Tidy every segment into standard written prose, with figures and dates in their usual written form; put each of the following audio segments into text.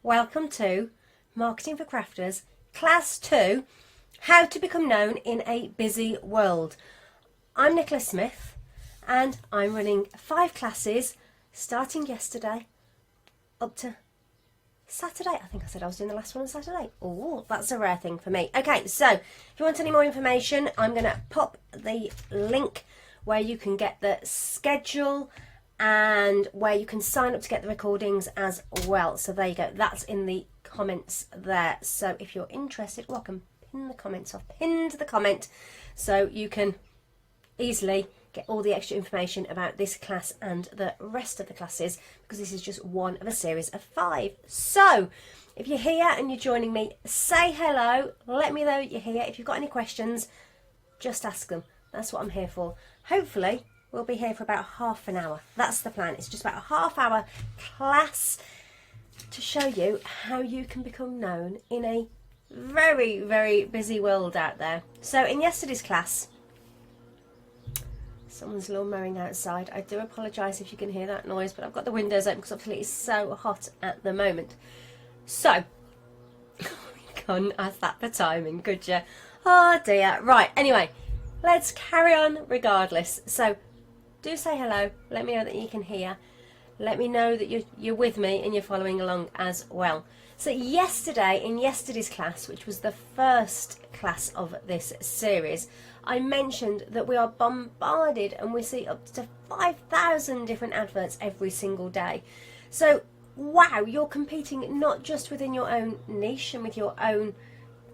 Welcome to Marketing for Crafters, Class 2, How to Become Known in a Busy World. I'm Nicola Smith and I'm running 5 classes starting yesterday up to Saturday. I think I said I was doing the last one on Saturday. Oh, that's a rare thing for me. Okay, so if you want any more information, I'm going to pop the link where you can get the schedule and where you can sign up to get the recordings as well. So there you go, that's in the comments there. So if you're interested, well, I can pin the comments. I've pinned the comment so you can easily get all the extra information about this class and the rest of the classes, because this is just one of a series of 5. So if you're here and you're joining me, say hello, let me know you're here. If you've got any questions, just ask them. That's what I'm here for. Hopefully we'll be here for about half an hour. That's the plan. It's just about a half-hour class to show you how you can become known in a very, very busy world out there. So in yesterday's class, someone's lawn mowing outside. I do apologise if you can hear that noise, but I've got the windows open because obviously it's so hot at the moment. So, you couldn't ask that for timing, could you? Oh dear. Right, anyway, let's carry on regardless. So, do say hello, let me know that you can hear, let me know that you're with me and you're following along as well. So yesterday, in yesterday's class, which was the first class of this series, I mentioned that we are bombarded and we see up to 5,000 different adverts every single day. So wow, you're competing not just within your own niche and with your own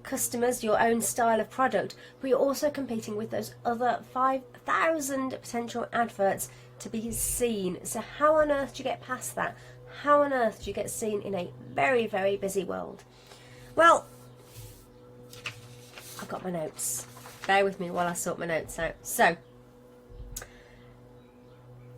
customers, your own style of product, but you're also competing with those other 5,000 potential adverts to be seen. So how on earth do you get past that? How on earth do you get seen in a very, very busy world? Well, I've got my notes. Bear with me while I sort my notes out. So,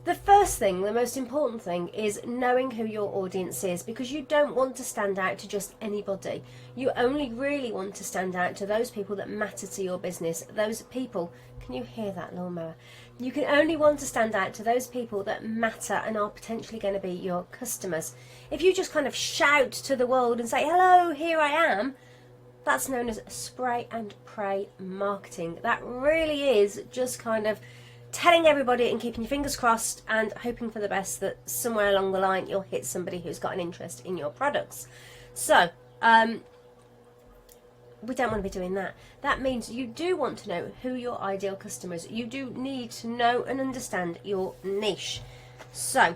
the first thing, the most important thing, is knowing who your audience is, because you don't want to stand out to just anybody. You only really want to stand out to those people that matter to your business. Those people, can you hear that lawnmower? You can only want to stand out to those people that matter and are potentially going to be your customers. If you just kind of shout to the world and say, hello, here I am, that's known as spray and pray marketing. That really is just kind of telling everybody and keeping your fingers crossed and hoping for the best that somewhere along the line you'll hit somebody who's got an interest in your products. So, we don't want to be doing that. That means you do want to know who your ideal customer is. You do need to know and understand your niche. So,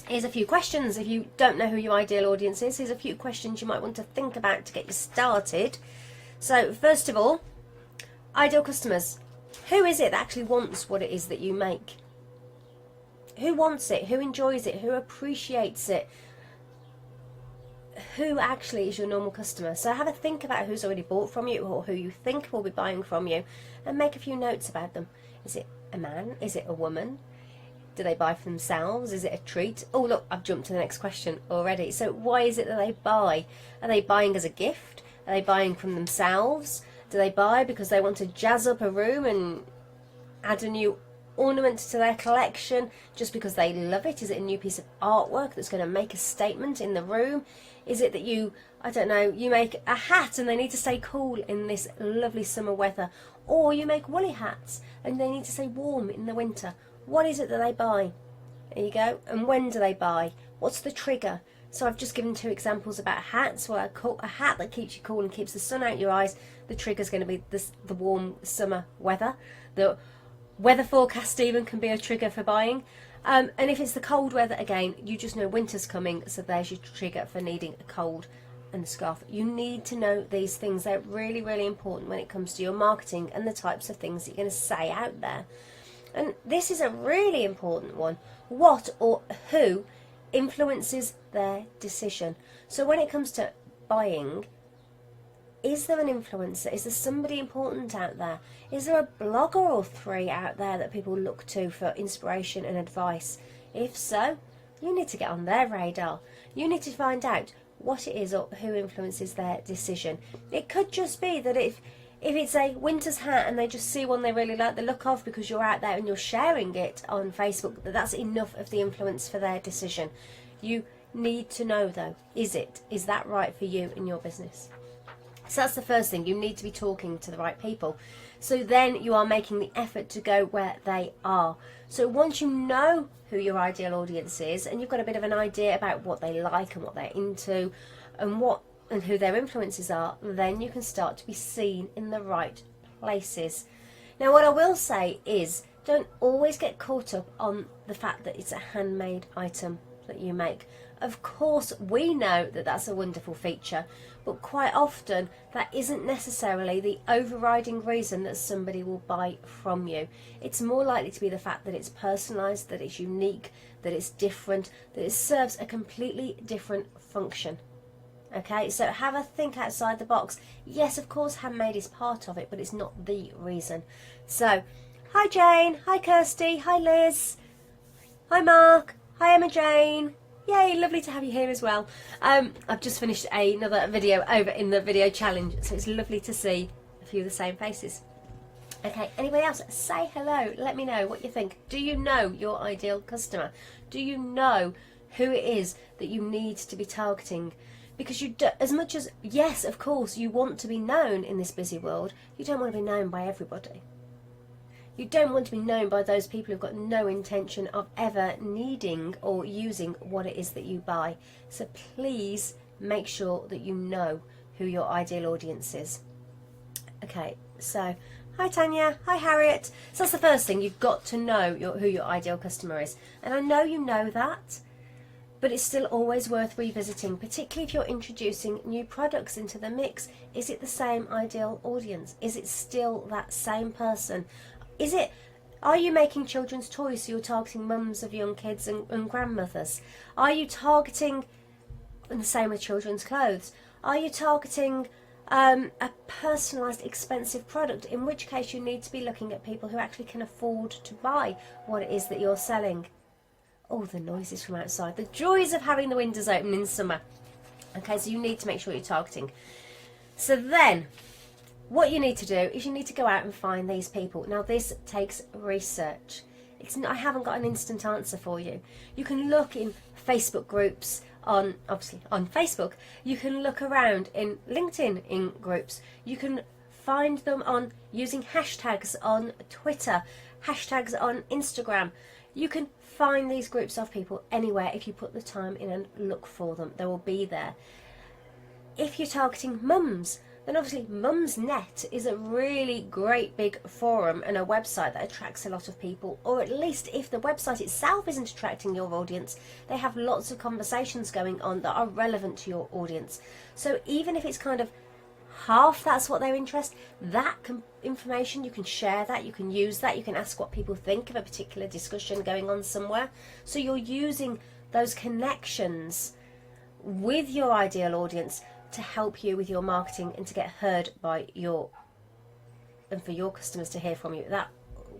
here's a few questions. If you don't know who your ideal audience is, here's a few questions you might want to think about to get you started. So, first of all, ideal customers. Who is it that actually wants what it is that you make? Who wants it? Who enjoys it? Who appreciates it? Who actually is your normal customer? So have a think about who's already bought from you or who you think will be buying from you, and make a few notes about them. Is it a man? Is it a woman? Do they buy for themselves? Is it a treat? Oh look, I've jumped to the next question already. So why is it that they buy? Are they buying as a gift? Are they buying from themselves? Do they buy because they want to jazz up a room and add a new ornament to their collection just because they love it? Is it a new piece of artwork that's going to make a statement in the room? Is it that you, I don't know, you make a hat and they need to stay cool in this lovely summer weather? Or you make woolly hats and they need to stay warm in the winter? What is it that they buy? There you go. And when do they buy? What's the trigger? So I've just given 2 examples about hats. Well, a hat that keeps you cool and keeps the sun out your eyes. The trigger's going to be the warm summer weather. The weather forecast even can be a trigger for buying. And if it's the cold weather, again, you just know winter's coming, so there's your trigger for needing a coat and a scarf. You need to know these things. They're really, really important when it comes to your marketing and the types of things that you're going to say out there. And this is a really important one. What or who influences their decision? So when it comes to buying, is there an influencer? Is there somebody important out there? Is there a blogger or 3 out there that people look to for inspiration and advice? If so, you need to get on their radar. You need to find out what it is or who influences their decision. It could just be that if it's a winter's hat and they just see one they really like the look of because you're out there and you're sharing it on Facebook, that's enough of the influence for their decision. You need to know though. Is that right for you and your business? So that's the first thing. You need to be talking to the right people. So then you are making the effort to go where they are. So once you know who your ideal audience is, and you've got a bit of an idea about what they like and what they're into and who their influences are, then you can start to be seen in the right places. Now what I will say is, don't always get caught up on the fact that it's a handmade item that you make. Of course we know that that's a wonderful feature, but quite often that isn't necessarily the overriding reason that somebody will buy from you. It's more likely to be the fact that it's personalised, that it's unique, that it's different, that it serves a completely different function. Okay, so have a think outside the box. Yes, of course handmade is part of it, but it's not the reason. So hi Jane, hi Kirsty, hi Liz, hi Mark, hi Emma Jane. Yay, lovely to have you here as well. I've just finished another video over in the video challenge, so it's lovely to see a few of the same faces. Okay, anybody else? Say hello, let me know what you think. Do you know your ideal customer? Do you know who it is that you need to be targeting? Because you do, as much as, yes, of course, you want to be known in this busy world, you don't want to be known by everybody. You don't want to be known by those people who've got no intention of ever needing or using what it is that you buy. So please make sure that you know who your ideal audience is. Okay, so hi Tanya, hi Harriet. So that's the first thing, you've got to know who your ideal customer is. And I know you know that, but it's still always worth revisiting, particularly if you're introducing new products into the mix. Is it the same ideal audience? Is it still that same person? Are you making children's toys so you're targeting mums of young kids and grandmothers? Are you targeting, and the same with children's clothes, are you targeting a personalised expensive product, in which case you need to be looking at people who actually can afford to buy what it is that you're selling? Oh, the noises from outside, the joys of having the windows open in summer. Okay, so you need to make sure you're targeting. So then what you need to do is you need to go out and find these people. Now this takes research. I haven't got an instant answer for you. You can look in Facebook groups obviously on Facebook. You can look around in LinkedIn in groups. You can find them on using hashtags on Twitter, hashtags on Instagram. You can find these groups of people anywhere if you put the time in and look for them. They will be there. If you're targeting mums, then obviously Mumsnet is a really great big forum and a website that attracts a lot of people, or at least if the website itself isn't attracting your audience, they have lots of conversations going on that are relevant to your audience. So even if it's kind of half that's what they're interested, information, you can share that, you can use that, you can ask what people think of a particular discussion going on somewhere. So you're using those connections with your ideal audience to help you with your marketing and to get heard by and for your customers to hear from you. That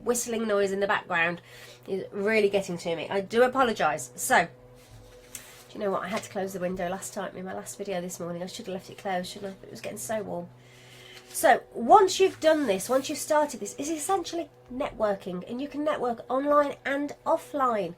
whistling noise in the background is really getting to me. I do apologise. So, do you know what? I had to close the window last time in my last video this morning. I should have left it closed, shouldn't I? It was getting so warm. So, once you've done this, once you've started this, it's essentially networking. And you can network online and offline.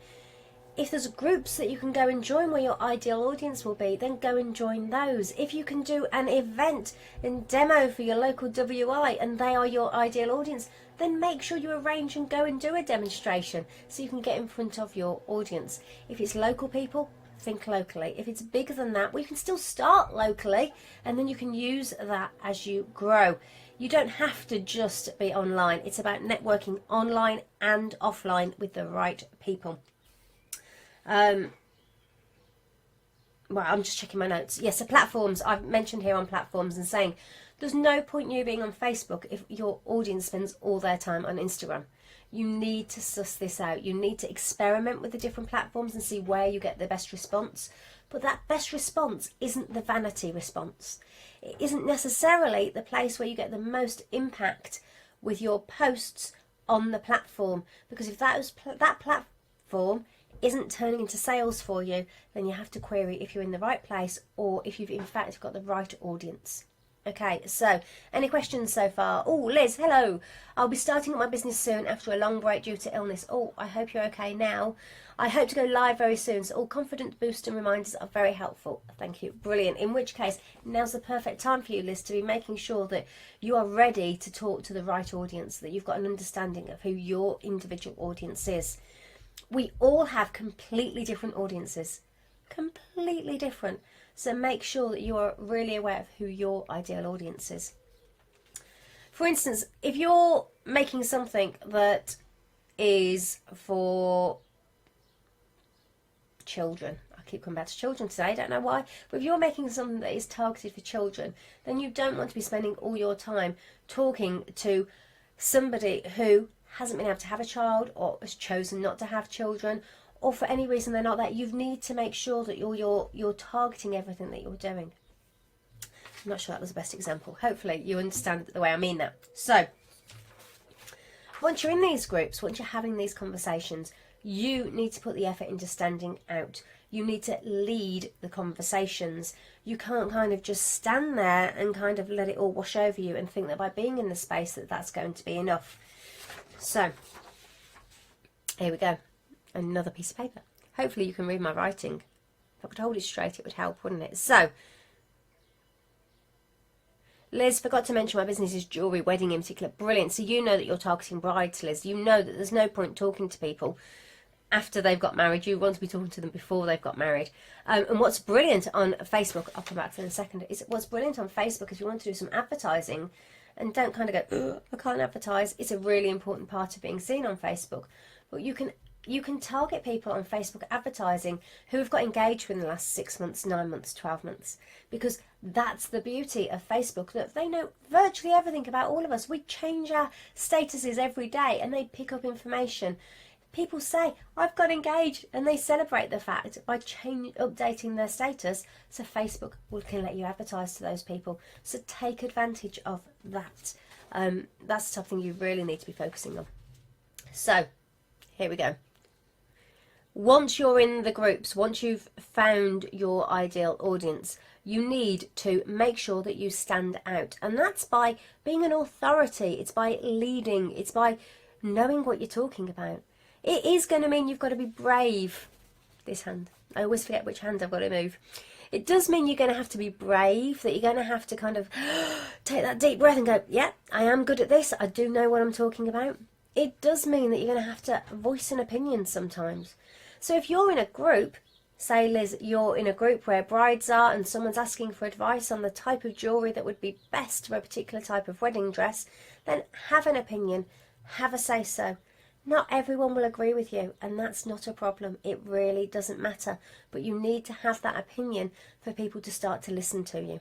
If there's groups that you can go and join where your ideal audience will be, then go and join those. If you can do an event and demo for your local WI and they are your ideal audience, then make sure you arrange and go and do a demonstration so you can get in front of your audience. If it's local people, think locally. If it's bigger than that, well, you can still start locally and then you can use that as you grow. You don't have to just be online. It's about networking online and offline with the right people. Well, I'm just checking my notes. Yes, so platforms, I've mentioned here on platforms and saying there's no point you being on Facebook if your audience spends all their time on Instagram. You need to suss this out. You need to experiment with the different platforms and see where you get the best response. But that best response isn't the vanity response. It isn't necessarily the place where you get the most impact with your posts on the platform, because if that platform isn't turning into sales for you, then you have to query if you're in the right place or if you've in fact got the right audience. Okay, so any questions so far? Oh, Liz, hello. I'll be starting up my business soon after a long break due to illness. Oh, I hope you're okay now. I hope to go live very soon. So all confidence boost and reminders are very helpful. Thank you. Brilliant. In which case, now's the perfect time for you, Liz, to be making sure that you are ready to talk to the right audience, that you've got an understanding of who your individual audience is. We all have completely different audiences. Completely different. So make sure that you are really aware of who your ideal audience is. For instance, if you're making something that is for children, I keep coming back to children today, I don't know why, but if you're making something that is targeted for children, then you don't want to be spending all your time talking to somebody who hasn't been able to have a child or has chosen not to have children, or for any reason they're not there. You need to make sure that you're targeting everything that you're doing. I'm not sure that was the best example. Hopefully you understand the way I mean that. So once you're in these groups, once you're having these conversations, you need to put the effort into standing out. You need to lead the conversations. You can't kind of just stand there and kind of let it all wash over you and think that by being in the space that that's going to be enough. So here we go. Another piece of paper. Hopefully you can read my writing. If I could hold it straight, it would help, wouldn't it? So, Liz, forgot to mention my business is jewellery, wedding in particular. Brilliant. So you know that you're targeting brides, Liz. You know that there's no point talking to people after they've got married. You want to be talking to them before they've got married. And what's brilliant on Facebook, I'll come back to in a second, is what's brilliant on Facebook if you want to do some advertising and don't kind of go, I can't advertise. It's a really important part of being seen on Facebook. But you can target people on Facebook advertising who have got engaged within the last 6 months, 9 months, 12 months. Because that's the beauty of Facebook, that they know virtually everything about all of us. We change our statuses every day and they pick up information. People say, I've got engaged, and they celebrate the fact by updating their status, so Facebook can let you advertise to those people. So take advantage of that. That's something you really need to be focusing on. So here we go. Once you're in the groups, once you've found your ideal audience, you need to make sure that you stand out. And that's by being an authority. It's by leading. It's by knowing what you're talking about. It is going to mean you've got to be brave. This hand. I always forget which hand I've got to move. It does mean you're going to have to be brave, that you're going to have to kind of take that deep breath and go, yeah, I am good at this. I do know what I'm talking about. It does mean that you're going to have to voice an opinion sometimes. So if you're in a group, say Liz, you're in a group where brides are and someone's asking for advice on the type of jewellery that would be best for a particular type of wedding dress, then have an opinion, have a say-so. Not everyone will agree with you, and that's not a problem. It really doesn't matter. But you need to have that opinion for people to start to listen to you.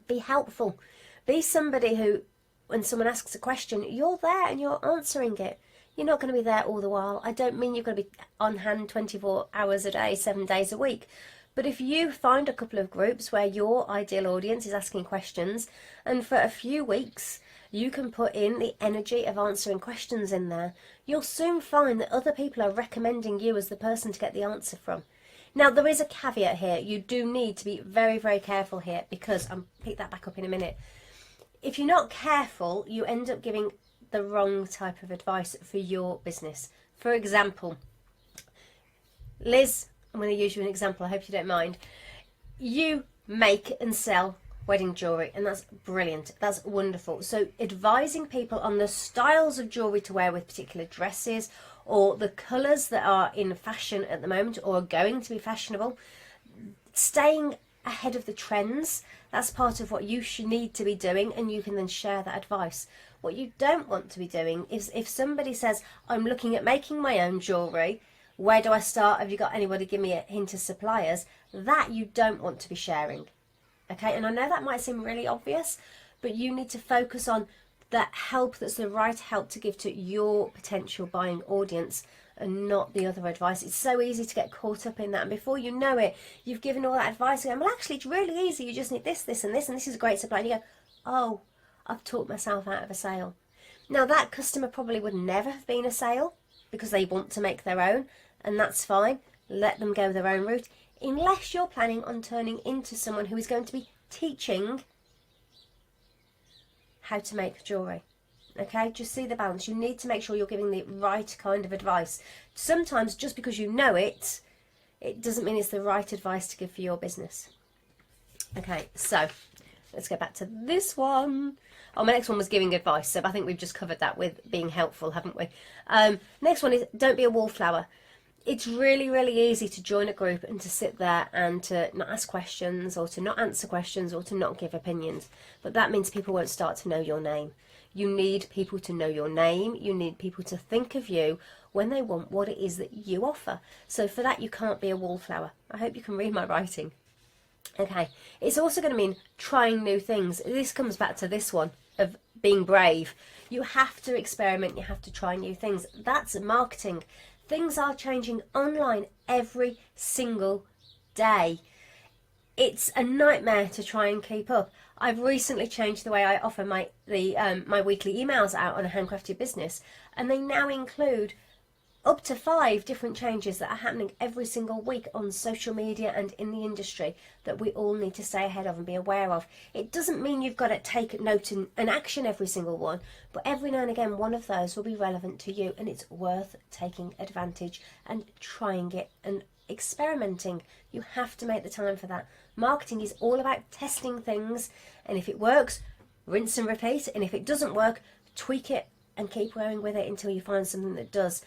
Be helpful. Be somebody who, when someone asks a question, you're there and you're answering it. You're not going to be there all the while. I don't mean you're going to be on hand 24 hours a day, 7 days a week. But if you find a couple of groups where your ideal audience is asking questions, and for a few weeks you can put in the energy of answering questions in there, you'll soon find that other people are recommending you as the person to get the answer from. Now, there is a caveat here. You do need to be very, very careful here, because I'll pick that back up in a minute. If you're not careful, you end up giving the wrong type of advice for your business. For example, Liz, I'm going to use you an example, I hope you don't mind. You make and sell wedding jewellery, and that's brilliant, that's wonderful. So advising people on the styles of jewellery to wear with particular dresses, or the colours that are in fashion at the moment or are going to be fashionable, staying ahead of the trends, that's part of what you should need to be doing, and you can then share that advice. What you don't want to be doing is, if somebody says, I'm looking at making my own jewellery, where do I start? Have you got anybody give me a hint of suppliers? That you don't want to be sharing. Okay, and I know that might seem really obvious, but you need to focus on that help that's the right help to give to your potential buying audience, and not the other advice. It's so easy to get caught up in that, and before you know it, you've given all that advice and well, actually it's really easy, you just need this, this and this, and this is a great supply, and you go, oh, I've talked myself out of a sale. Now that customer probably would never have been a sale, because they want to make their own, and that's fine. Let them go their own route, unless you're planning on turning into someone who is going to be teaching how to make jewellery. Okay, just see the balance. You need to make sure you're giving the right kind of advice. Sometimes just because you know it, it doesn't mean it's the right advice to give for your business. Okay, so let's go back to this one. Oh, my next one was giving advice, so I think we've just covered that with being helpful, haven't we? Next one is don't be a wallflower. It's really, really easy to join a group and to sit there and to not ask questions or to not answer questions or to not give opinions. But that means people won't start to know your name. You need people to know your name. You need people to think of you when they want what it is that you offer. So for that, you can't be a wallflower. I hope you can read my writing. Okay, it's also going to mean trying new things. This comes back to this one of being brave. You have to experiment. You have to try new things. That's marketing. Things are changing online every single day. It's a nightmare to try and keep up. I've recently changed the way I offer my weekly emails out on a Handcrafted Business, and they now include up to 5 different changes that are happening every single week on social media and in the industry that we all need to stay ahead of and be aware of. It doesn't mean you've got to take note and action every single one, but every now and again one of those will be relevant to you, and it's worth taking advantage and trying it and experimenting. You have to make the time for that. Marketing is all about testing things, and if it works, rinse and repeat, and if it doesn't work, tweak it and keep going with it until you find something that does.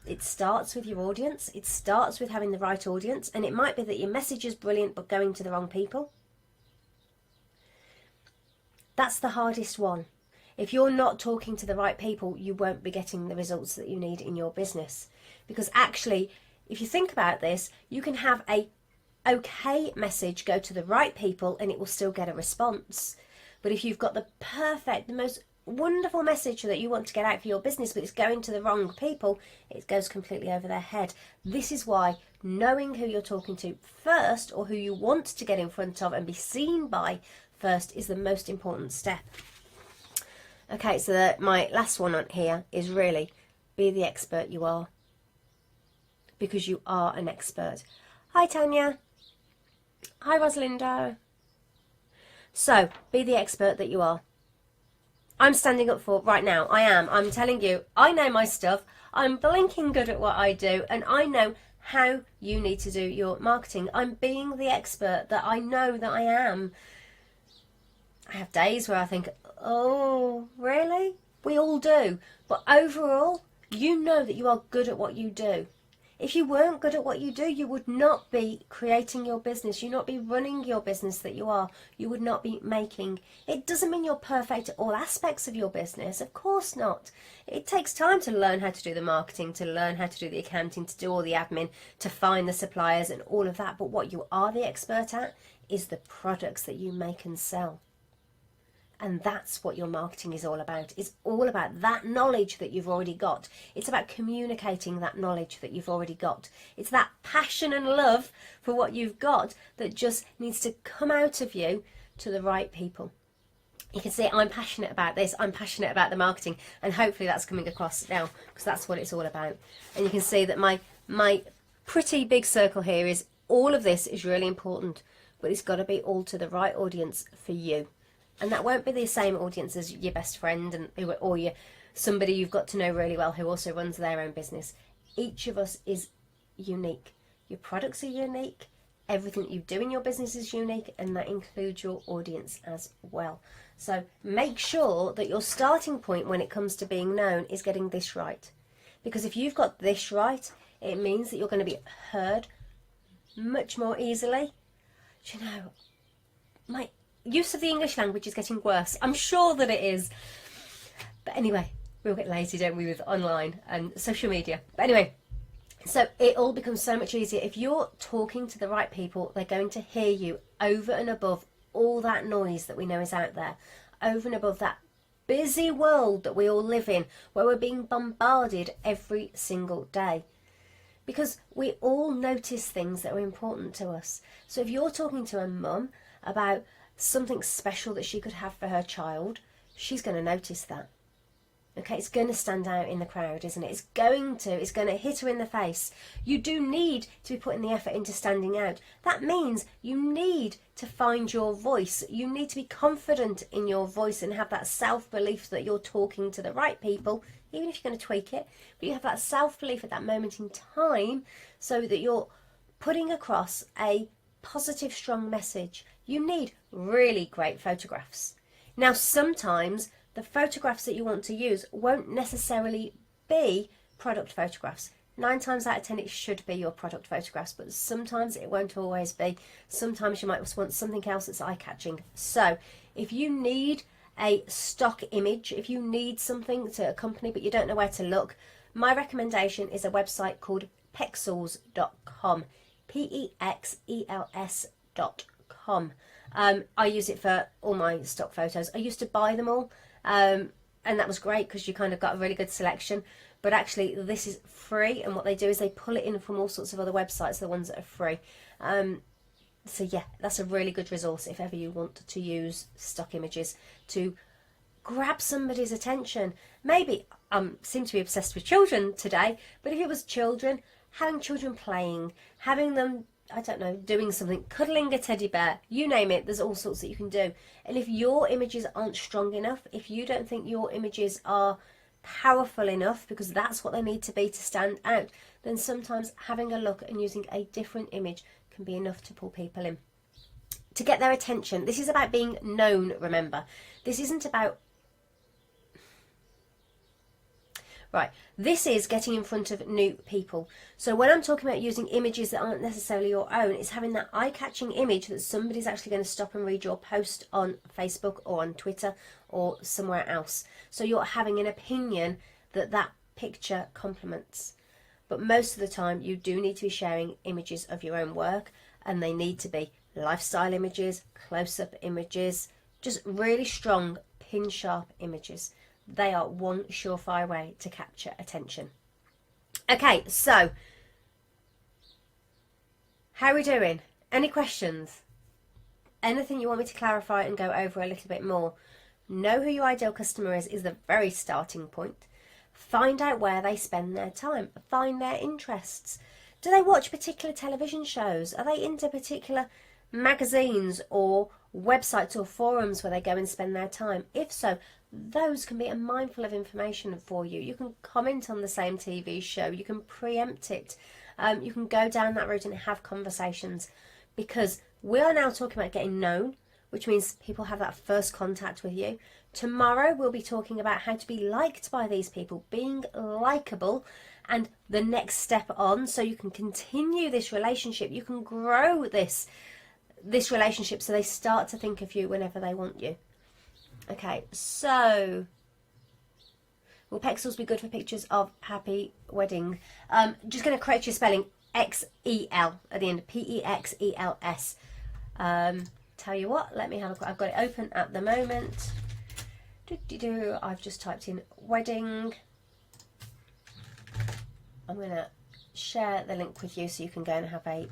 It starts with your audience. It starts with having the right audience, and it might be that your message is brilliant but going to the wrong people. That's the hardest one. If you're not talking to the right people, you won't be getting the results that you need in your business. Because actually, if you think about this, you can have a okay message go to the right people and it will still get a response. But if you've got the most wonderful message that you want to get out for your business, but it's going to the wrong people, it goes completely over their head. This is why knowing who you're talking to first, or who you want to get in front of and be seen by first, is the most important step. Okay, so my last one on here is really be the expert you are, because you are an expert. Hi Tanya. Hi Rosalindo. So be the expert that you are. I'm standing up for right now. I'm telling you, I know my stuff. I'm blinking good at what I do, and I know how you need to do your marketing. I'm being the expert that I know that I am. I have days where I think, oh, really? We all do. But overall, you know that you are good at what you do. If you weren't good at what you do, you would not be creating your business. You would not be running your business that you are. You would not be making. It doesn't mean you're perfect at all aspects of your business. Of course not. It takes time to learn how to do the marketing, to learn how to do the accounting, to do all the admin, to find the suppliers and all of that. But what you are the expert at is the products that you make and sell. And that's what your marketing is all about. It's all about that knowledge that you've already got. It's about communicating that knowledge that you've already got. It's that passion and love for what you've got that just needs to come out of you to the right people. You can see I'm passionate about this. I'm passionate about the marketing, and hopefully that's coming across now, because that's what it's all about. And you can see that my pretty big circle here is all of this is really important, but it's got to be all to the right audience for you. And that won't be the same audience as your best friend or somebody you've got to know really well who also runs their own business. Each of us is unique. Your products are unique. Everything that you do in your business is unique, and that includes your audience as well. So make sure that your starting point when it comes to being known is getting this right. Because if you've got this right, it means that you're going to be heard much more easily. Do you know, my use of the English language is getting worse. I'm sure that it is. But anyway, we all get lazy, don't we, with online and social media. But anyway, so it all becomes so much easier. If you're talking to the right people, they're going to hear you over and above all that noise that we know is out there, over and above that busy world that we all live in, where we're being bombarded every single day. Because we all notice things that are important to us. So if you're talking to a mum about something special that she could have for her child, she's going to notice that. Okay, it's going to stand out in the crowd, isn't it? It's going to hit her in the face. You do need to be putting the effort into standing out. That means you need to find your voice. You need to be confident in your voice and have that self-belief that you're talking to the right people, even if you're going to tweak it. But you have that self-belief at that moment in time so that you're putting across a positive, strong message. You need really great photographs. Now, sometimes the photographs that you want to use won't necessarily be product photographs. 9 times out of 10 it should be your product photographs, but sometimes it won't always be. Sometimes you might just want something else that's eye-catching. So if you need a stock image, if you need something to accompany but you don't know where to look, my recommendation is a website called pexels.com. Pexels.com. I use it for all my stock photos. I used to buy them all, and that was great because you kind of got a really good selection. But actually, this is free, and what they do is they pull it in from all sorts of other websites, the ones that are free. So yeah, that's a really good resource if ever you want to use stock images to grab somebody's attention. Maybe seem to be obsessed with children today, but if it was children, having children playing, having them, I don't know, doing something, cuddling a teddy bear, you name it, there's all sorts that you can do. And if your images aren't strong enough, if you don't think your images are powerful enough, because that's what they need to be to stand out, then sometimes having a look and using a different image can be enough to pull people in. To get their attention. This is about being known, remember. This isn't about... Right, this is getting in front of new people. So when I'm talking about using images that aren't necessarily your own, it's having that eye-catching image that somebody's actually going to stop and read your post on Facebook or on Twitter or somewhere else. So you're having an opinion that that picture complements. But most of the time you do need to be sharing images of your own work, and they need to be lifestyle images, close-up images, just really strong, pin-sharp images. They are one surefire way to capture attention. Okay, so how are we doing? Any questions? Anything you want me to clarify and go over a little bit more? Know who your ideal customer is the very starting point. Find out where they spend their time. Find their interests. Do they watch particular television shows? Are they into particular magazines or websites or forums where they go and spend their time? If so, those can be a mindful of information for you. You can comment on the same TV show. You can preempt it. You can go down that route and have conversations, because we are now talking about getting known, which means people have that first contact with you. Tomorrow we'll be talking about how to be liked by these people, being likeable, and the next step on, so you can continue this relationship. You can grow this relationship so they start to think of you whenever they want you. Okay, so will Pexels be good for pictures of happy wedding? Just going to correct your spelling, X-E-L at the end, P-E-X-E-L-S. Tell you what, let me have a look. I've got it open at the moment. I've just typed in wedding. I'm going to share the link with you so you can go and have a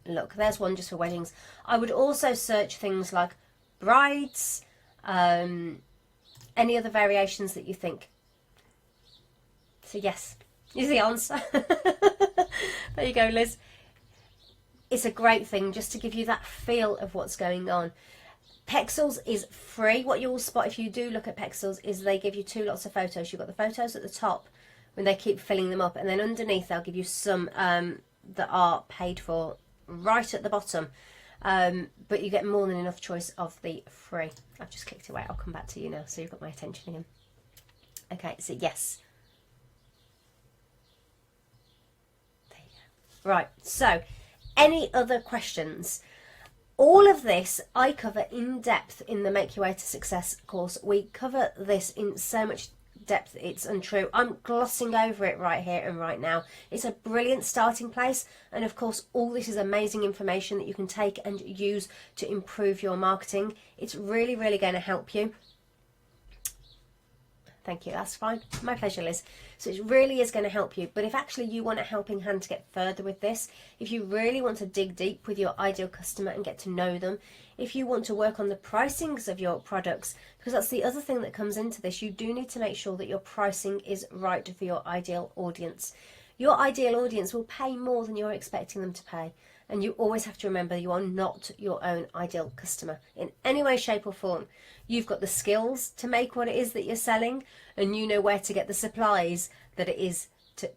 look. There's one just for weddings. I would also search things like brides, any other variations that you think. So yes, is the answer. There you go, Liz. It's a great thing just to give you that feel of what's going on. Pexels is free. What you will spot if you do look at Pexels is they give you 2 lots of photos. You've got the photos at the top when they keep filling them up, and then underneath they'll give you some that are paid for right at the bottom. But you get more than enough choice of the free. I've just clicked away. I'll come back to you now, so you've got my attention again. Okay, so yes. There you go. Right, so any other questions? All of this I cover in depth in the Make Your Way to Success course. We cover this in so much depth it's untrue. I'm glossing over it right here and right now. It's a brilliant starting place, and of course all this is amazing information that you can take and use to improve your marketing. It's really going to help you. Thank you, that's fine. My pleasure, Liz. So it really is going to help you. But if actually you want a helping hand to get further with this, if you really want to dig deep with your ideal customer and get to know them, if you want to work on the pricings of your products, because that's the other thing that comes into this, you do need to make sure that your pricing is right for your ideal audience. Your ideal audience will pay more than you're expecting them to pay. And you always have to remember you are not your own ideal customer in any way, shape or form. You've got the skills to make what it is that you're selling, and you know where to get the supplies that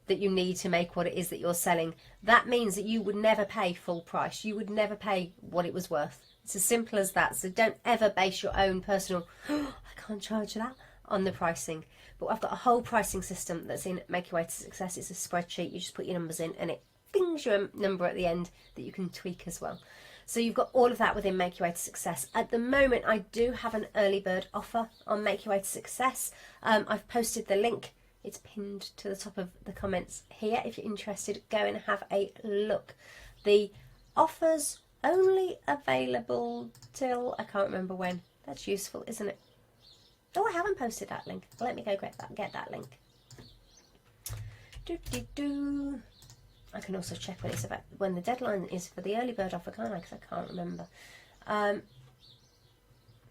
you need to make what it is that you're selling. That means that you would never pay full price. You would never pay what it was worth. It's as simple as that. So don't ever base your own personal, oh, I can't charge that, on the pricing. But I've got a whole pricing system that's in Make Your Way to Success. It's a spreadsheet. You just put your numbers in and it brings you a number at the end that you can tweak as well. So you've got all of that within Make Your Way to Success. At the moment, I do have an early bird offer on Make Your Way to Success. I've posted the link. It's pinned to the top of the comments here. If you're interested, go and have a look. The offer's only available till, I can't remember when. That's useful, isn't it? Oh, I haven't posted that link. Well, let me go get that link. I can also check when it's about, when the deadline is for the early bird offer, can't I? Because I can't remember.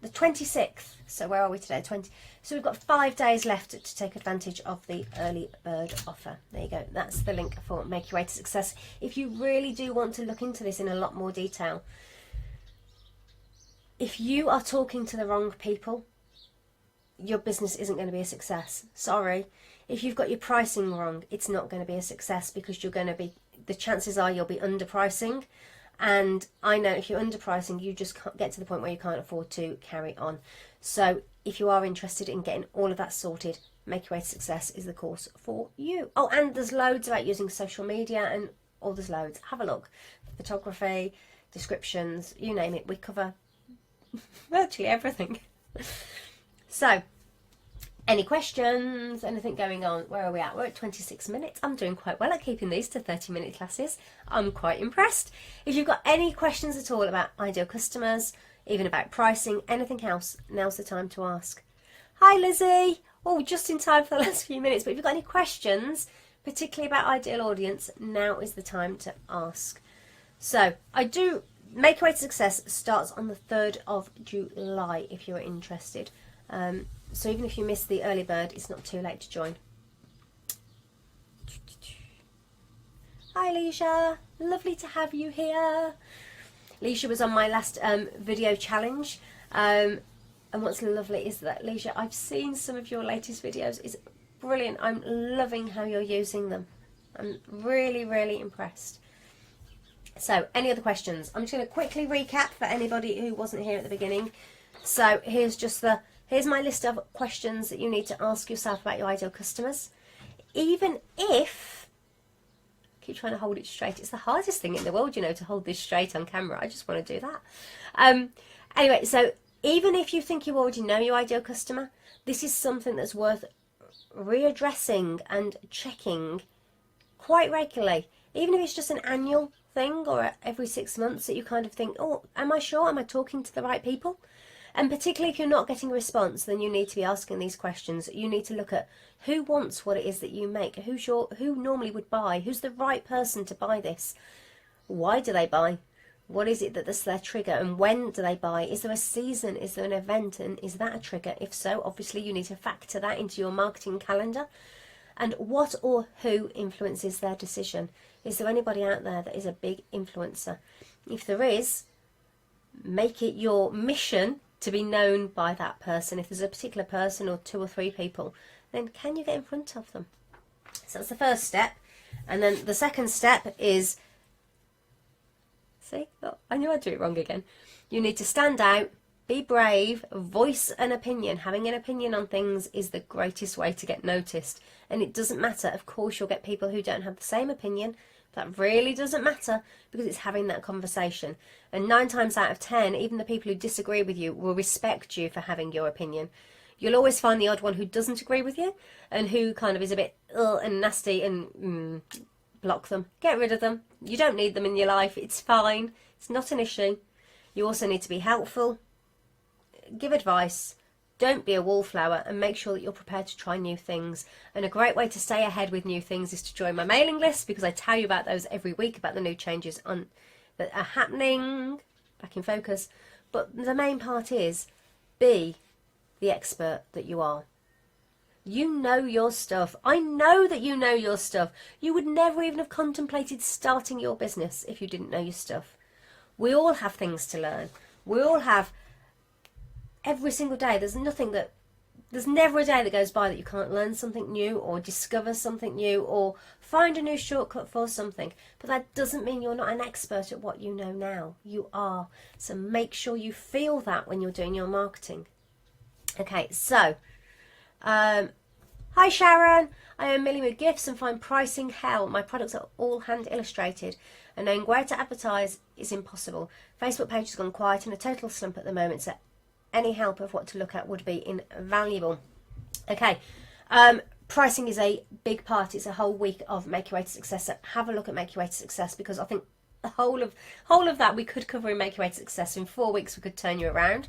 The 26th. So where are we today? 20. So we've got 5 days left to take advantage of the early bird offer. There you go. That's the link for Make Your Way to Success. If you really do want to look into this in a lot more detail, if you are talking to the wrong people, your business isn't going to be a success. Sorry. If you've got your pricing wrong, it's not going to be a success, because you're going to be, the chances are you'll be underpricing. And I know if you're underpricing, you just can't get to the point where you can't afford to carry on. So if you are interested in getting all of that sorted, Make Your Way to Success is the course for you. Oh, and there's loads about using social media, and there's loads. Have a look. Photography, descriptions, you name it. We cover virtually everything. So, any questions? Anything going on? Where are we at? We're at 26 minutes. I'm doing quite well at keeping these to 30-minute classes. I'm quite impressed. If you've got any questions at all about ideal customers, even about pricing, anything else, now's the time to ask. Hi, Lizzie. Oh, just in time for the last few minutes. But if you've got any questions, particularly about ideal audience, now is the time to ask. So, Make Your Way to Success starts on the 3rd of July if you're interested. So even if you miss the early bird, it's not too late to join. Hi, Leisha. Lovely to have you here. Leisha was on my last video challenge. And what's lovely is that, Leisha, I've seen some of your latest videos. It's brilliant. I'm loving how you're using them. I'm really, really impressed. So, any other questions? I'm just going to quickly recap for anybody who wasn't here at the beginning. So, here's my list of questions that you need to ask yourself about your ideal customers. Even if, I keep trying to hold it straight. It's the hardest thing in the world, to hold this straight on camera. I just want to do that. Anyway, so even if you think you already know your ideal customer, this is something that's worth readdressing and checking quite regularly. Even if it's just an annual thing or every 6 months that you kind of think, oh, am I sure? Am I talking to the right people? And particularly if you're not getting a response, then you need to be asking these questions. You need to look at who wants what it is that you make, who normally would buy, who's the right person to buy this, why do they buy, what is it that's their trigger, and when do they buy? Is there a season, is there an event, and is that a trigger? If so, obviously you need to factor that into your marketing calendar. And what or who influences their decision? Is there anybody out there that is a big influencer? If there is, make it your mission to be known by that person. If there's a particular person or 2 or 3 people, then can you get in front of them? So that's the first step. And then the second step is, I knew I'd do it wrong again. You need to stand out, be brave, voice an opinion. Having an opinion on things is the greatest way to get noticed. And it doesn't matter. Of course, you'll get people who don't have the same opinion. That really doesn't matter, because it's having that conversation. And 9 times out of 10, even the people who disagree with you will respect you for having your opinion. You'll always find the odd one who doesn't agree with you and who kind of is a bit and nasty, and block them. Get rid of them. You don't need them in your life. It's fine. It's not an issue. You also need to be helpful, give advice, Don't be a wallflower, and make sure that you're prepared to try new things. And a great way to stay ahead with new things is to join my mailing list, because I tell you about those every week, about the new changes that are happening. Back in focus. But the main part is, be the expert that you are. You know your stuff. I know that you know your stuff. You would never even have contemplated starting your business if you didn't know your stuff. We all have things to learn. We all have, every single day. There's never a day that goes by that you can't learn something new or discover something new or find a new shortcut for something. But that doesn't mean you're not an expert at what you know now. You are. So make sure you feel that when you're doing your marketing. Okay, so, hi Sharon. I am Millie with gifts and find pricing hell. My products are all hand illustrated and knowing where to advertise is impossible. Facebook page has gone quiet and a total slump at the moment, so any help of what to look at would be invaluable. Okay, pricing is a big part. It's a whole week of Make Your Way to Success. So have a look at Make Your Way to Success, because I think the whole of that we could cover in Make Your Way to Success. In 4 weeks we could turn you around.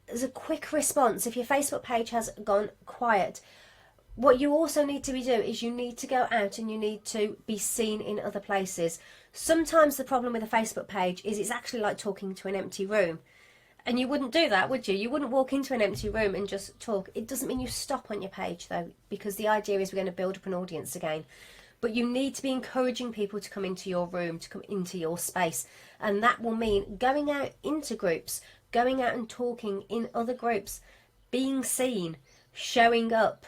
There's a quick response. If your Facebook page has gone quiet, what you also need to do is you need to go out and you need to be seen in other places. Sometimes the problem with a Facebook page is it's actually like talking to an empty room. And you wouldn't do that, would you? You wouldn't walk into an empty room and just talk. It doesn't mean you stop on your page, though, because the idea is we're going to build up an audience again. But you need to be encouraging people to come into your room, to come into your space. And that will mean going out into groups, going out and talking in other groups, being seen, showing up,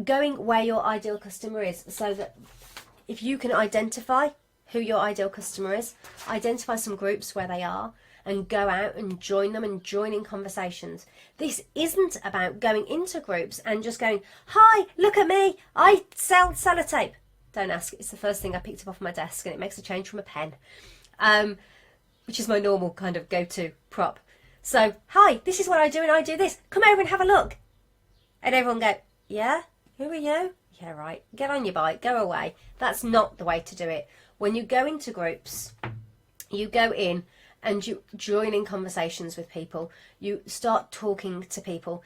going where your ideal customer is, so that if you can identify who your ideal customer is, identify some groups where they are, and go out and join them and join in conversations. This isn't about going into groups and just going, hi, look at me, I sell sellotape. Don't ask, it's the first thing I picked up off my desk and it makes a change from a pen, which is my normal kind of go-to prop. So, hi, this is what I do and I do this. Come over and have a look. And everyone go, yeah, who are you? Yeah, right, get on your bike, go away. That's not the way to do it. When you go into groups, you go in and you join in conversations with people. You start talking to people.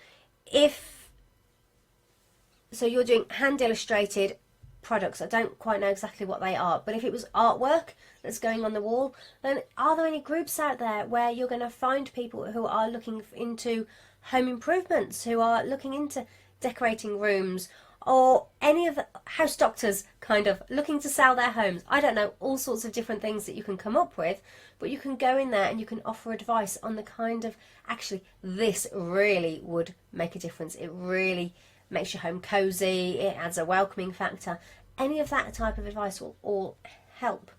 So you're doing hand illustrated products. I don't quite know exactly what they are, but if it was artwork that's going on the wall, then are there any groups out there where you're going to find people who are looking into home improvements, who are looking into decorating rooms, or any of the house doctors kind of looking to sell their homes? I don't know, all sorts of different things that you can come up with, but you can go in there and you can offer advice on the kind of, actually, this really would make a difference. It really makes your home cozy, it adds a welcoming factor. Any of that type of advice will all help.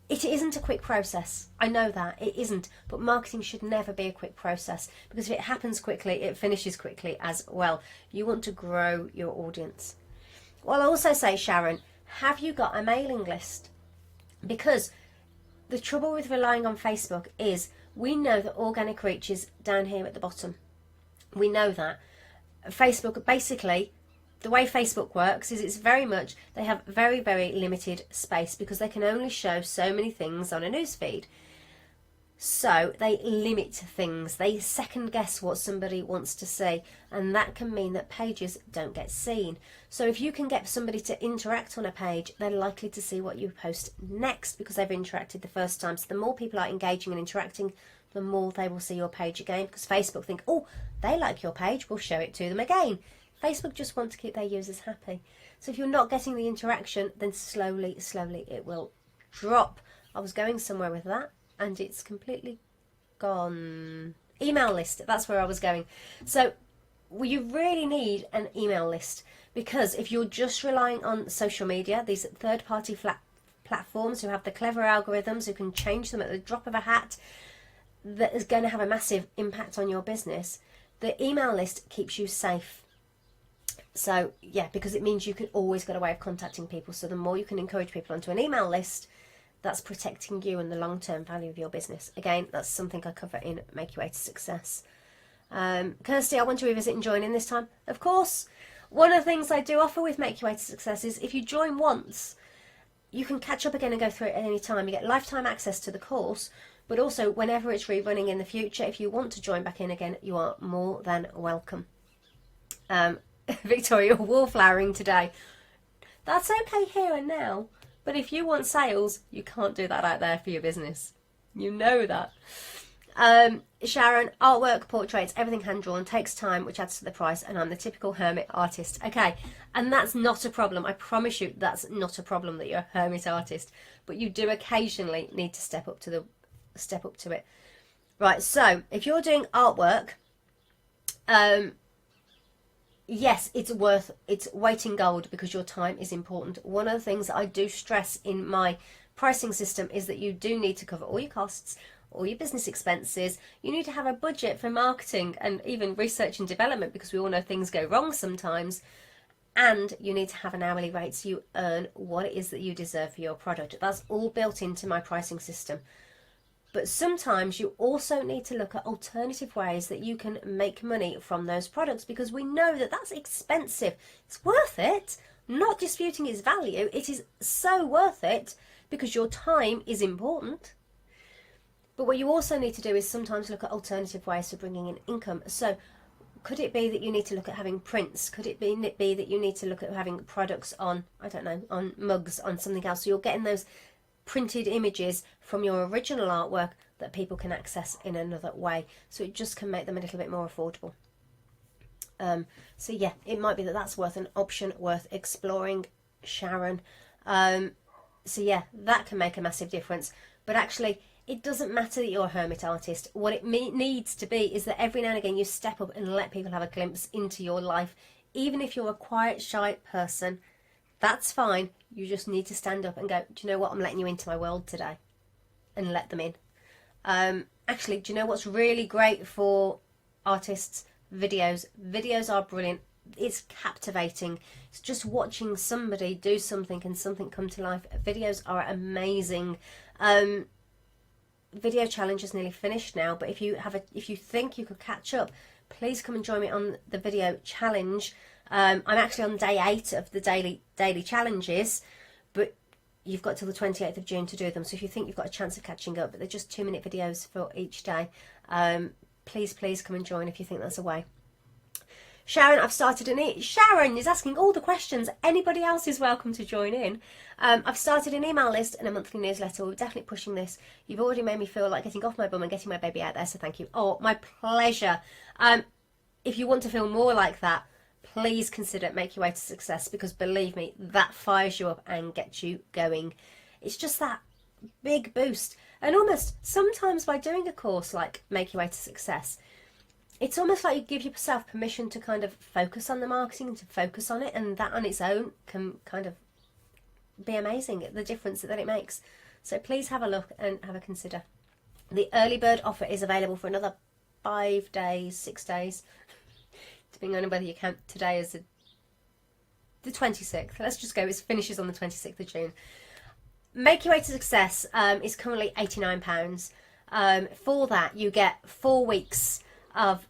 It isn't a quick process. I know that, it isn't, but marketing should never be a quick process, because if it happens quickly, it finishes quickly as well. You want to grow your audience. Well, I'll also say, Sharon, have you got a mailing list? Because the trouble with relying on Facebook is we know that organic reach is down here at the bottom. We know that. Facebook, basically, the way Facebook works is it's very much, they have very, very limited space because they can only show so many things on a newsfeed. So they limit things. They second guess what somebody wants to see, and that can mean that pages don't get seen. So if you can get somebody to interact on a page, they're likely to see what you post next because they've interacted the first time. So the more people are engaging and interacting, the more they will see your page again, because Facebook think, oh, they like your page, we'll show it to them again. Facebook just want to keep their users happy. So if you're not getting the interaction, then slowly, slowly it will drop. I was going somewhere with that and it's completely gone. Email list, that's where I was going. So you really need an email list, because if you're just relying on social media, these third-party platforms who have the clever algorithms who can change them at the drop of a hat, that is going to have a massive impact on your business. The email list keeps you safe. So yeah, because it means you can always get a way of contacting people. So the more you can encourage people onto an email list, that's protecting you and the long-term value of your business. Again, that's something I cover in Make Your Way to Success. Kirsty, I want to revisit and join in this time. Of course, one of the things I do offer with Make Your Way to Success is if you join once, you can catch up again and go through it at any time. You get lifetime access to the course, But also, whenever it's rerunning in the future, if you want to join back in again, you are more than welcome. Victoria, wallflowering today. That's okay here and now. But if you want sales, you can't do that out there for your business. You know that. Sharon, artwork, portraits, everything hand-drawn, takes time, which adds to the price, and I'm the typical hermit artist. Okay, and that's not a problem. I promise you that's not a problem that you're a hermit artist. But you do occasionally need to step up to it. Right, so if you're doing artwork, yes, it's weight in gold because your time is important. One of the things that I do stress in my pricing system is that you do need to cover all your costs, all your business expenses. You need to have a budget for marketing and even research and development, because we all know things go wrong sometimes. And you need to have an hourly rate so you earn what it is that you deserve for your product. That's all built into my pricing system. But sometimes you also need to look at alternative ways that you can make money from those products, because we know that that's expensive. It's worth it. I'm not disputing its value. It is so worth it because your time is important. But what you also need to do is sometimes look at alternative ways for bringing in income. So could it be that you need to look at having prints? Could it be that you need to look at having products on, I don't know, on mugs, on something else? So you're getting those printed images from your original artwork that people can access in another way. So it just can make them a little bit more affordable. So yeah, it might be that that's worth an option, worth exploring, Sharon. So yeah, that can make a massive difference. But actually, it doesn't matter that you're a hermit artist. What it needs to be is that every now and again you step up and let people have a glimpse into your life. Even if you're a quiet, shy person, that's fine. You just need to stand up and go, do you know what? I'm letting you into my world today. And let them in. Actually, do you know what's really great for artists? Videos. Videos are brilliant. It's captivating. It's just watching somebody do something and something come to life. Videos are amazing. Video challenge is nearly finished now, but if you think you could catch up, please come and join me on the video challenge. I'm actually on day 8 of the daily challenges, but you've got till the 28th of June to do them. So if you think you've got a chance of catching up, but they're just 2-minute videos for each day, please come and join if you think there's a way. Sharon, I've started Sharon is asking all the questions. Anybody else is welcome to join in. I've started an email list and a monthly newsletter. We're definitely pushing this. You've already made me feel like getting off my bum and getting my baby out there, so thank you. Oh, my pleasure. If you want to feel more like that, please consider Make Your Way to Success, because believe me, that fires you up and gets you going. It's just that big boost. And almost sometimes by doing a course like Make Your Way to Success, it's almost like you give yourself permission to kind of focus on the marketing and to focus on it, and that on its own can kind of be amazing, the difference that it makes. So please have a look and have a consider. The early bird offer is available for another 5 days, 6 days, depending on whether you count today as the 26th. Let's just go, it finishes on the 26th of June. Make Your Way to Success is currently £89. For that, you get 4 weeks of,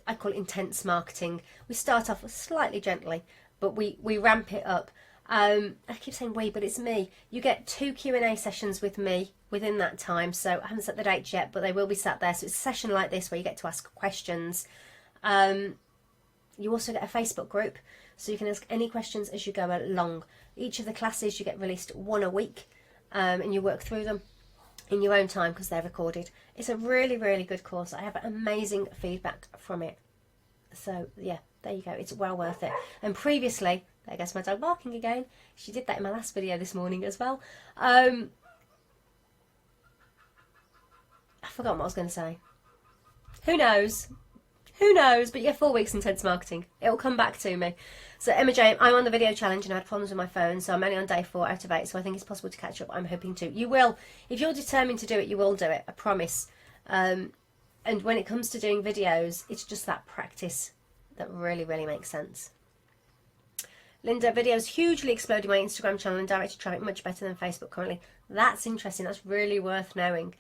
I call it intense marketing. We start off slightly gently, but we ramp it up. I keep saying we, but it's me. You get 2 Q&A sessions with me within that time. So I haven't set the dates yet, but they will be sat there. So it's a session like this where you get to ask questions. You also get a Facebook group, so you can ask any questions as you go along. Each of the classes you get released 1 a week, and you work through them in your own time because they're recorded. It's a really, really good course. I have amazing feedback from it. So yeah, there you go. It's well worth it. And previously, there goes my dog barking again. She did that in my last video this morning as well. I forgot what I was going to say. Who knows? Who knows? But you get 4 weeks intense marketing. It'll come back to me. So Emma Jane, I'm on the video challenge and I had problems with my phone, so I'm only on day 4 out of 8, so I think it's possible to catch up. I'm hoping to. You will. If you're determined to do it, you will do it. I promise. And when it comes to doing videos, it's just that practice that really, really makes sense. Linda, videos hugely exploding my Instagram channel and direct traffic much better than Facebook currently. That's interesting. That's really worth knowing.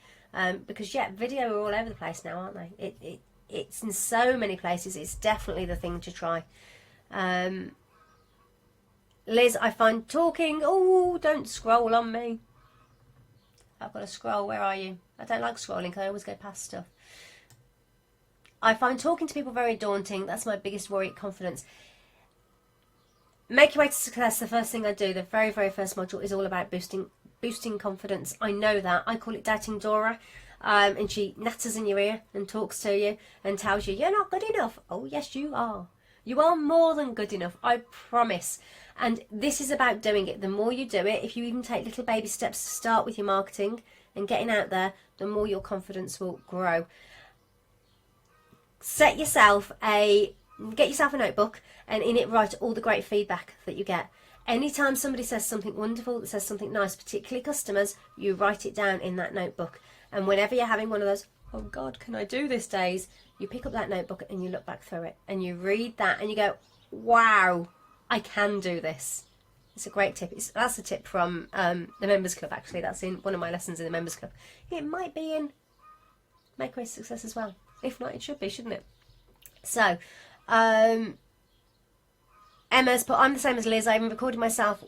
Because, yeah, video are all over the place now, aren't they? It's in so many places. It's definitely the thing to try. Liz, I find talking... Oh, don't scroll on me. I've got to scroll. Where are you? I don't like scrolling because I always go past stuff. I find talking to people very daunting. That's my biggest worry, confidence. Make your way to success. The first thing I do, the very, very first module, is all about boosting confidence. I know that. I call it Doubting Dora. And she natters in your ear and talks to you and tells you, you're not good enough. Oh, yes, you are. You are more than good enough. I promise. And this is about doing it. The more you do it, if you even take little baby steps to start with your marketing and getting out there, the more your confidence will grow. Get yourself a notebook, and in it write all the great feedback that you get. Anytime somebody says something wonderful, that says something nice, particularly customers, you write it down in that notebook. And whenever you're having one of those, oh God, can I do this days, you pick up that notebook and you look back through it and you read that and you go, wow, I can do this. It's a great tip. That's a tip from the Members Club, actually. That's in one of my lessons in the Members Club. It might be in Make Way to Success as well. If not, it should be, shouldn't it? So, Emma's put, I'm the same as Liz. I even recorded myself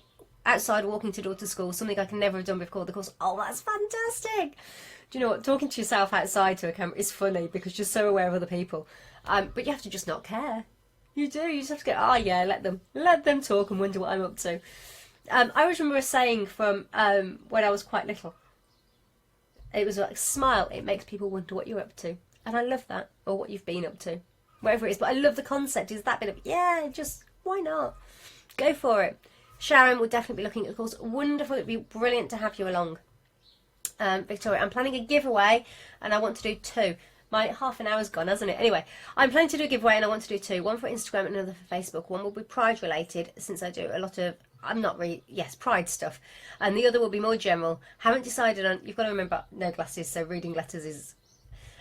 outside walking to daughter's school, something I can never have done before the course. Oh, that's fantastic. Do you know what? Talking to yourself outside to a camera is funny because you're so aware of other people. But you have to just not care. You do. You just have to go, oh yeah, let them talk and wonder what I'm up to. I always remember a saying from when I was quite little. It was like, smile, it makes people wonder what you're up to. And I love that, or what you've been up to. Whatever it is. But I love the concept. Is that bit of, yeah, just, why not? Go for it. Sharon will definitely be looking at the course. Wonderful. It'd be brilliant to have you along. Victoria, I'm planning a giveaway and I want to do 2. My half an hour's gone, hasn't it? Anyway, I'm planning to do a giveaway and I want to do 2. One for Instagram and another for Facebook. One will be Pride related, since I do a lot of, Pride stuff. And the other will be more general. Haven't decided on, you've got to remember, no glasses, so reading letters is...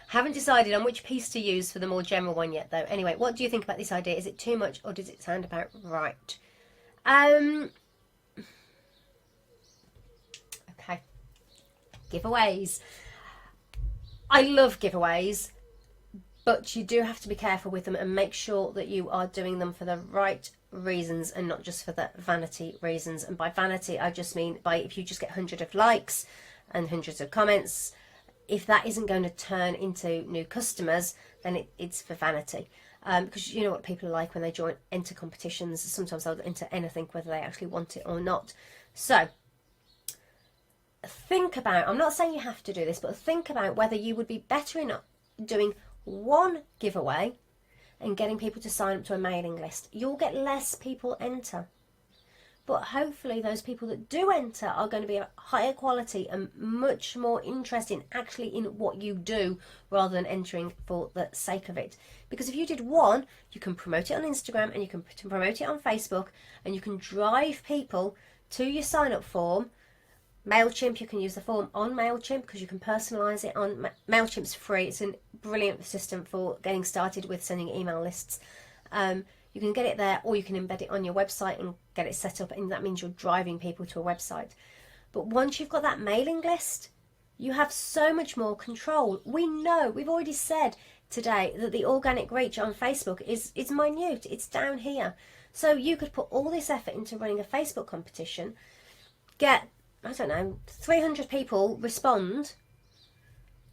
Haven't decided on which piece to use for the more general one yet, though. Anyway, what do you think about this idea? Is it too much or does it sound about right? Okay. Giveaways. I love giveaways, but you do have to be careful with them and make sure that you are doing them for the right reasons and not just for the vanity reasons. And by vanity, I just mean by if you just get hundreds of likes and hundreds of comments, if that isn't going to turn into new customers, then it's for vanity. Because you know what people are like when they enter competitions. Sometimes they'll enter anything, whether they actually want it or not. So think about, I'm not saying you have to do this, but think about whether you would be better in doing one giveaway and getting people to sign up to a mailing list. You'll get less people enter. But hopefully those people that do enter are going to be of higher quality and much more interested actually in what you do rather than entering for the sake of it. Because if you did one, you can promote it on Instagram and you can promote it on Facebook and you can drive people to your sign up form. MailChimp, you can use the form on MailChimp because you can personalise it on MailChimp's free. It's a brilliant system for getting started with sending email lists. You can get it there, or you can embed it on your website and get it set up, and that means you're driving people to a website. But once you've got that mailing list, you have so much more control. We know, we've already said today that the organic reach on Facebook is minute. It's down here. So you could put all this effort into running a Facebook competition, get, I don't know, 300 people respond,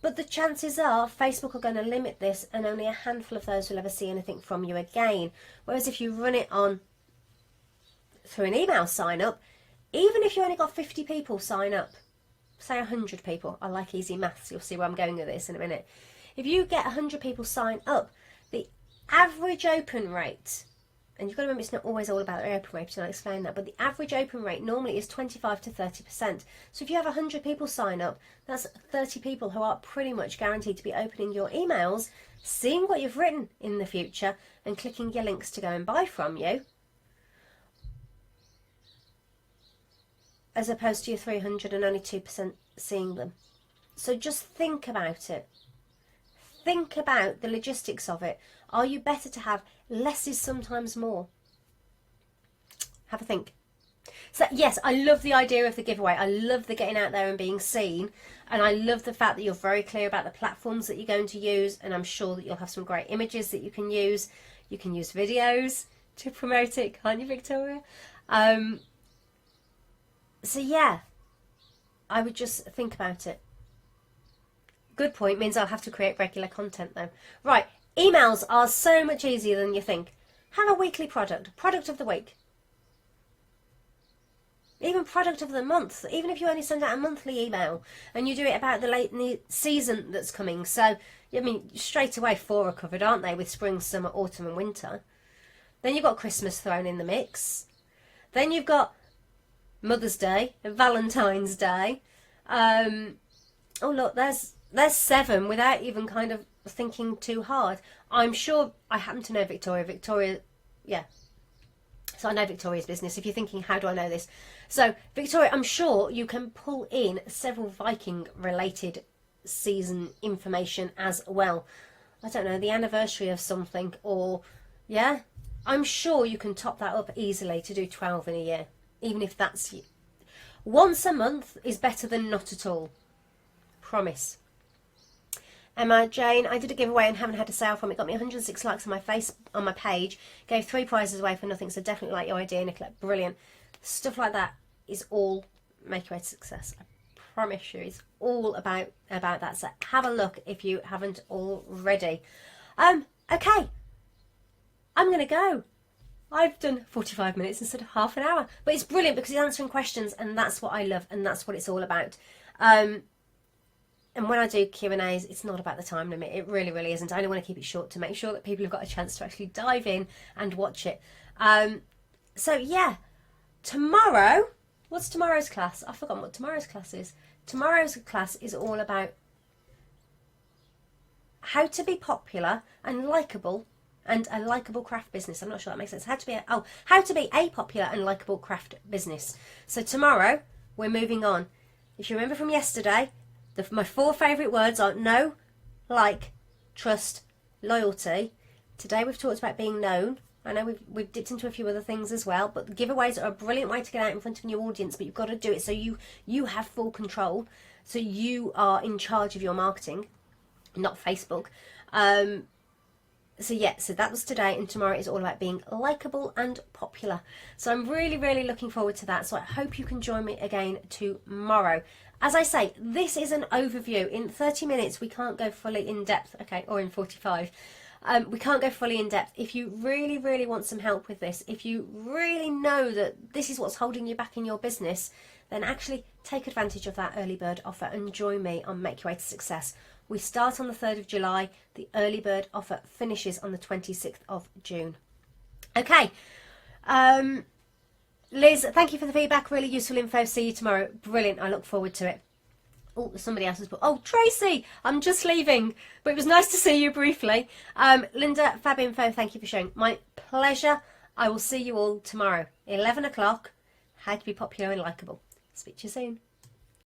but the chances are Facebook are going to limit this and only a handful of those will ever see anything from you again. Whereas if you run it on through an email sign up, even if you only got 50 people sign up, say 100 people, I like easy maths, you'll see where I'm going with this in a minute. If you get 100 people sign up, the average open rate, and you've got to remember it's not always all about the open rate, and I'll explain that, but the average open rate normally is 25 to 30%. So if you have 100 people sign up, that's 30 people who are pretty much guaranteed to be opening your emails, seeing what you've written in the future, and clicking your links to go and buy from you, as opposed to your 300 and only 2% seeing them. So just think about it. Think about the logistics of it. Are you better to have less is sometimes more? Have a think. So yes, I love the idea of the giveaway. I love the getting out there and being seen. And I love the fact that you're very clear about the platforms that you're going to use. And I'm sure that you'll have some great images that you can use. You can use videos to promote it, can't you, Victoria? So yeah, I would just think about it. Good point, means I'll have to create regular content though. Right, emails are so much easier than you think. Have a weekly product of the week. Even product of the month, even if you only send out a monthly email and you do it about the late season that's coming. So, I mean, straight away 4 are covered, aren't they, with spring, summer, autumn and winter. Then you've got Christmas thrown in the mix. Then you've got Mother's Day, Valentine's Day. Oh, look, there's 7 without even kind of thinking too hard. I'm sure I happen to know Victoria, yeah. So I know Victoria's business. If you're thinking, how do I know this? So, Victoria, I'm sure you can pull in several Viking-related season information as well. I don't know, the anniversary of something, or, yeah? I'm sure you can top that up easily to do 12 in a year, even if that's... Once a month is better than not at all. Promise. Emma Jane, I did a giveaway and haven't had a sale from it. Got me 106 likes on my page. Gave 3 prizes away for nothing, so definitely like your idea, Nicola. Brilliant. Stuff like that is all make your way to success. I promise you, it's all about that. So have a look if you haven't already. Okay. I'm going to go. I've done 45 minutes instead of half an hour. But it's brilliant because he's answering questions, and that's what I love, and that's what it's all about. And when I do Q&As, it's not about the time limit. It really, really isn't. I only want to keep it short to make sure that people have got a chance to actually dive in and watch it. So, yeah. Tomorrow, what's tomorrow's class? I've forgotten what tomorrow's class is. Tomorrow's class is all about how to be popular and likeable, and a likeable craft business. I'm not sure that makes sense. How to be a popular and likeable craft business. So tomorrow, we're moving on. If you remember from yesterday, my 4 favourite words are know, like, trust, loyalty. Today we've talked about being known. I know we've dipped into a few other things as well, but the giveaways are a brilliant way to get out in front of a new audience, but you've got to do it so you have full control, so you are in charge of your marketing, not Facebook. So that was today, and tomorrow is all about being likeable and popular. So I'm really, really looking forward to that. So I hope you can join me again tomorrow. As I say, this is an overview. In 30 minutes, we can't go fully in depth, okay, or in 45. We can't go fully in depth. If you really, really want some help with this, if you really know that this is what's holding you back in your business, then actually take advantage of that early bird offer and join me on Make Your Way to Success. We start on the 3rd of July. The early bird offer finishes on the 26th of June. Okay. Liz, thank you for the feedback. Really useful info. See you tomorrow. Brilliant. I look forward to it. Oh, somebody else has put, oh, Tracy, I'm just leaving. But it was nice to see you briefly. Linda, fab info, thank you for sharing. My pleasure. I will see you all tomorrow. 11 o'clock. How to be popular and likeable. Speak to you soon.